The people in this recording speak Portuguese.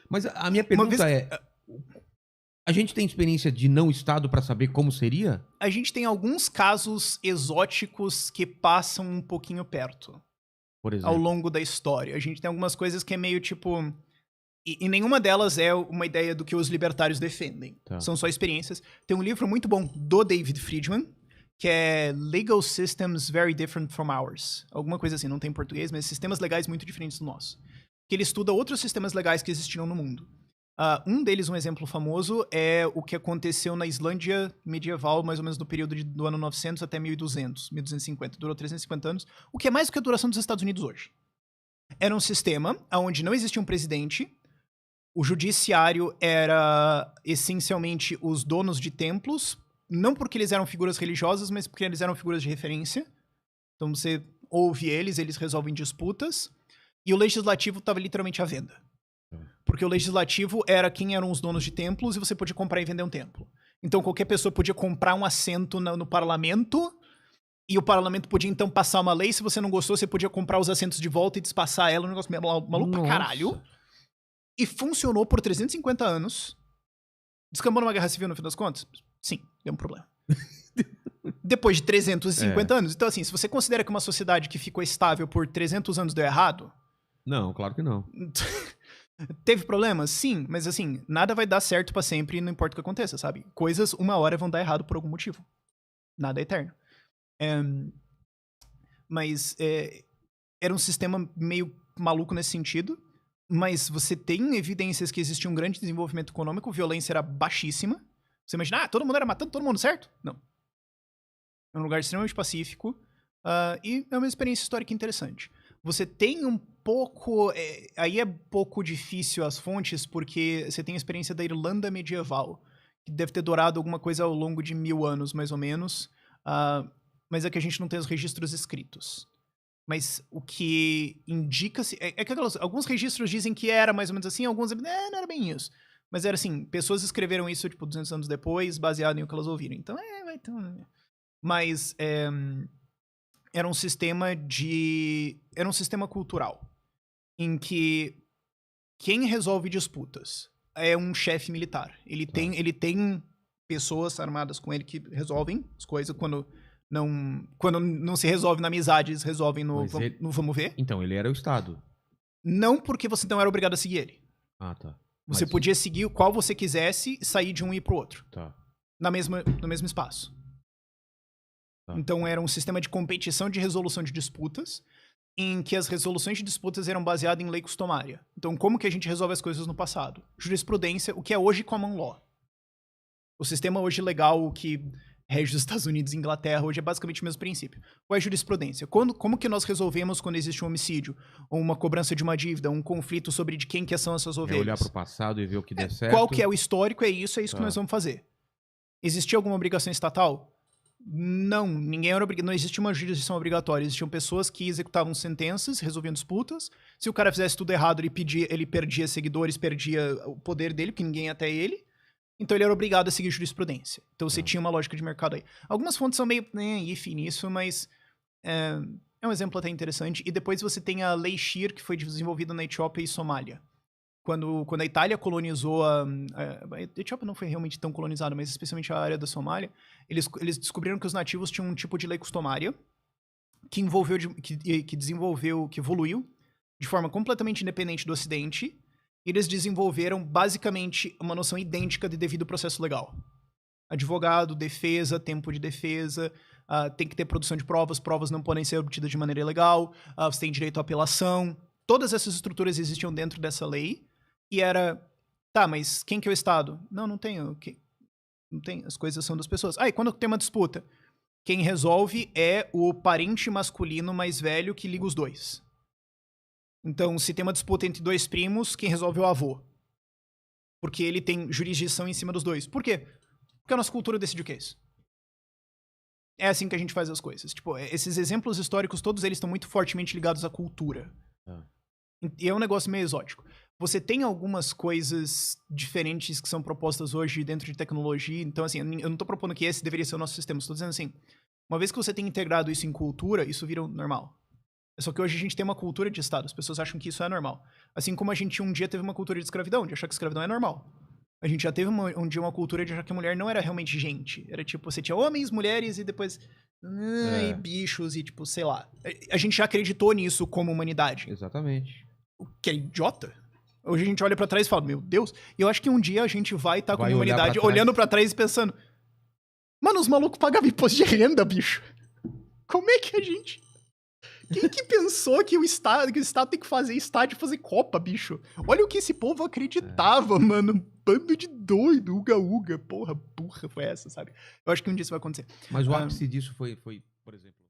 Mas a minha Uma vez pergunta é: a gente tem experiência de não Estado pra saber como seria? a gente tem alguns casos exóticos que passam um pouquinho perto Por ao exemplo. longo da história. A gente tem algumas coisas que é meio tipo. E nenhuma delas é uma ideia do que os libertários defendem. Tá. São só experiências. Tem um livro muito bom do David Friedman, que é Legal Systems Very Different from Ours. Alguma coisa assim, não tem em português, mas sistemas legais muito diferentes do nosso. Que ele estuda outros sistemas legais que existiram no mundo. Um deles, um exemplo famoso, é o que aconteceu na Islândia medieval, mais ou menos no período do ano 900 até 1200, 1250. Durou 350 anos, o que é mais do que a duração dos Estados Unidos hoje. Era um sistema onde não existia um presidente, o judiciário era essencialmente os donos de templos, não porque eles eram figuras religiosas, mas porque eles eram figuras de referência. Então você ouve eles resolvem disputas, e o legislativo estava literalmente à venda. Porque o legislativo era quem eram os donos de templos e você podia comprar e vender um templo. Então qualquer pessoa podia comprar um assento no parlamento e o parlamento podia então passar uma lei. Se você não gostou, você podia comprar os assentos de volta e despassar ela. Um negócio maluco pra caralho. E funcionou por 350 anos. Descambou numa guerra civil no fim das contas? Sim, deu um problema. Depois de 350 anos. Então assim, se você considera que uma sociedade que ficou estável por 300 anos deu errado... Não, claro que não. Teve problemas? Sim, mas assim, nada vai dar certo pra sempre, não importa o que aconteça, sabe? Coisas, uma hora vão dar errado por algum motivo. Nada é eterno. Mas era um sistema meio maluco nesse sentido, mas você tem evidências que existia um grande desenvolvimento econômico, violência era baixíssima. Você imagina, todo mundo era matando todo mundo, certo? Não. É um lugar extremamente pacífico, e é uma experiência histórica interessante. Você tem um pouco... aí é pouco difícil as fontes, porque você tem a experiência da Irlanda medieval, que deve ter durado alguma coisa ao longo de 1000 anos, mais ou menos, mas é que a gente não tem os registros escritos. Mas o que indica-se... alguns registros dizem que era mais ou menos assim, alguns não era bem isso. Mas era assim, pessoas escreveram isso, tipo, 200 anos depois, baseado em o que elas ouviram. Então, vai ter... Mas... era um sistema cultural em que quem resolve disputas é um chefe militar. Ele tem pessoas armadas com ele que resolvem as coisas quando não se resolve na amizade, eles resolvem no vamos ver. Então, ele era o Estado. Não porque você não era obrigado a seguir ele. Ah, tá. Você podia seguir qual você quisesse e sair de um e ir pro outro. Tá. No mesmo espaço. Tá. Então era um sistema de competição de resolução de disputas, em que as resoluções de disputas eram baseadas em lei customária. Então como que a gente resolve as coisas no passado? Jurisprudência, o que é hoje common law. O sistema hoje legal que rege os Estados Unidos e Inglaterra hoje é basicamente o mesmo princípio. Qual é a jurisprudência? Como que nós resolvemos quando existe um homicídio, ou uma cobrança de uma dívida, um conflito sobre de quem que são essas ovelhas? É olhar pro passado e ver o que der certo. Qual que é o histórico? É isso que nós vamos fazer. Existia alguma obrigação estatal? Não, ninguém era obrigado, não existia uma jurisdição obrigatória. Existiam pessoas que executavam sentenças, resolviam disputas. Se o cara fizesse tudo errado, ele perdia seguidores, perdia o poder dele, porque ninguém ia até ele. Então ele era obrigado a seguir jurisprudência. Então você tinha uma lógica de mercado aí. Algumas fontes são meio iffy nisso, mas é um exemplo até interessante. E depois você tem a Lei Shir, que foi desenvolvida na Etiópia e Somália. Quando a Itália colonizou a Etiópia não foi realmente tão colonizada, mas especialmente a área da Somália, eles descobriram que os nativos tinham um tipo de lei customária que evoluiu de forma completamente independente do Ocidente, e eles desenvolveram basicamente uma noção idêntica de devido processo legal. Advogado, defesa, tempo de defesa, tem que ter produção de provas não podem ser obtidas de maneira ilegal, você tem direito à apelação. Todas essas estruturas existiam dentro dessa lei. E era, mas quem que é o Estado? Não tenho. Não tem, as coisas são das pessoas. E quando tem uma disputa? Quem resolve é o parente masculino mais velho que liga os dois. Então, se tem uma disputa entre dois primos, quem resolve é o avô. Porque ele tem jurisdição em cima dos dois. Por quê? Porque a nossa cultura decide o que é isso. É assim que a gente faz as coisas. Tipo, esses exemplos históricos, todos eles estão muito fortemente ligados à cultura. E é um negócio meio exótico. Você tem algumas coisas diferentes que são propostas hoje dentro de tecnologia. Então, assim, eu não tô propondo que esse deveria ser o nosso sistema. Estou dizendo assim, uma vez que você tem integrado isso em cultura, isso vira normal. Só que hoje a gente tem uma cultura de Estado. As pessoas acham que isso é normal. Assim como a gente um dia teve uma cultura de escravidão, de achar que escravidão é normal. A gente já teve um dia uma cultura de achar que a mulher não era realmente gente. Era tipo, você tinha homens, mulheres e depois... e bichos e tipo, sei lá. A gente já acreditou nisso como humanidade. Exatamente. O que é idiota. Hoje a gente olha pra trás e fala, meu Deus. E eu acho que um dia a gente vai estar como humanidade olhando pra trás e pensando... Mano, os malucos pagavam imposto de renda, bicho. Como é que a gente... Quem que pensou que o Estado tem que fazer estádio e fazer Copa, bicho? Olha o que esse povo acreditava, mano. Bando de doido, uga-uga. Porra, burra foi essa, sabe? Eu acho que um dia isso vai acontecer. Mas o ápice disso foi, por exemplo,